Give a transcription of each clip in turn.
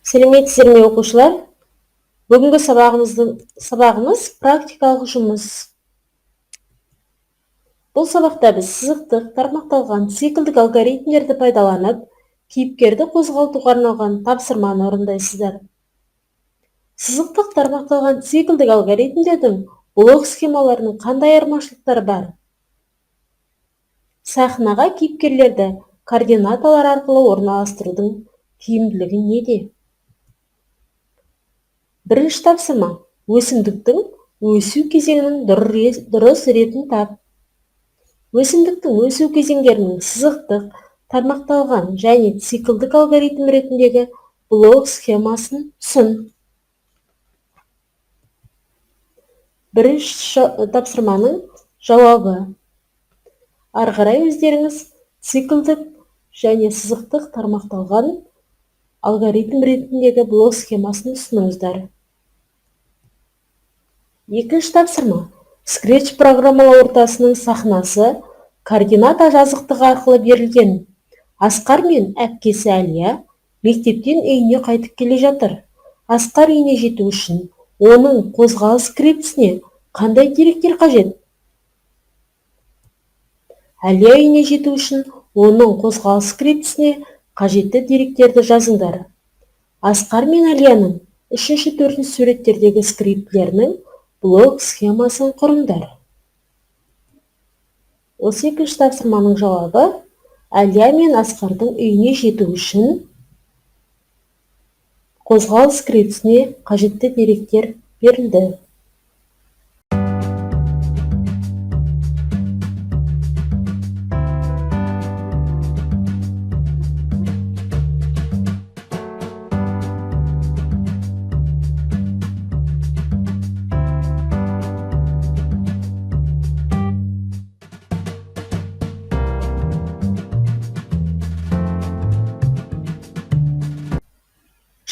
Сәлеметсіздер ме оқушылар? Бүгінгі сабағымыз практикалық жұмыс. Бұл сабақта біз сызықтық, тармақталған циклдік алгоритмдерді пайдаланып, кейіпкерді қозғалтуға арналған тапсырманы орындайсыздар. Сызықтық, тармақталған циклдік алгоритмдердің блок схемаларының қандай айырмашылықтары бар? Сахнаға кейіпкерлерді координаталар арқылы орналастырудың тиімділігі неде? Бірінші тапсырма: өсімдіктің өсу кезеңінің дұрыс ретін тап. Өсімдіктің өсу кезеңдерінің сызықтық, тармақталған және циклдік алгоритм ретіндегі блок схемасын ұсын. Бірінші тапсырманың жауабы: ары қарай өздеріңіз циклдік және сызықтық тармақталған алгоритм ретіндегі блок схемасын ұсыныңыздар. Екінші тапсырма: Scratch программалау ортасының сахнасы координата жазықтығы арқылы берілген. Асқар мен әпкесі Әлия мектептен үйіне қайтып келе жатыр. Асқар үйіне жету үшін оның қозғалыс скриптісіне қандай деректер қажет? Әлия үйіне жету үшін оның қозғалыс скриптісіне қажетті деректерді жазыңдар. Асқар мен Әлияның 3-4 суреттердегі скриптілерінің блок схемасын құрыңдар. Осы екінші тапсырманың жауабы: Әлия мен Асқардың үйіне жету үшін қозғалыс скриптісіне қажетті деректер берілді.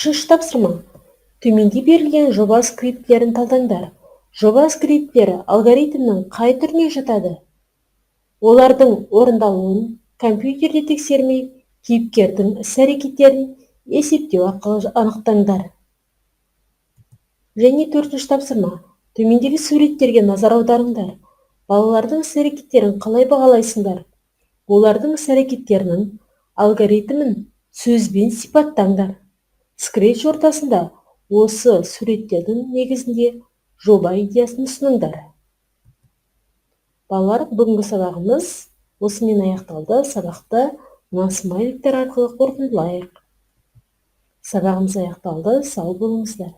Үшінші тапсырма: төменде берілген жоба скриптілерін талдаңдар. Жоба скриптілері алгоритмнің қай түріне жатады? Олардың орындалуын компьютерде тексермей, кейіпкердің іс-әрекеттерін есептеу арқылы анықтаңдар. Және төртінші тапсырма: төмендегі суреттерге назар аударыңдар. Балалардың іс-әрекеттерін қалай бағалайсыңдар? Олардың іс-әрекеттерінің алгоритмін сөзбен сипаттаңдар. Scratch ортасында осы суреттердің негізінде жоба идеясын ұсыныңдар. Балалар, бүгінгі сабағымыз осымен аяқталды. Сабақты мына смайликтер арқылы қорытындылайық. Сабағымыз аяқталды. Сау болыңыздар.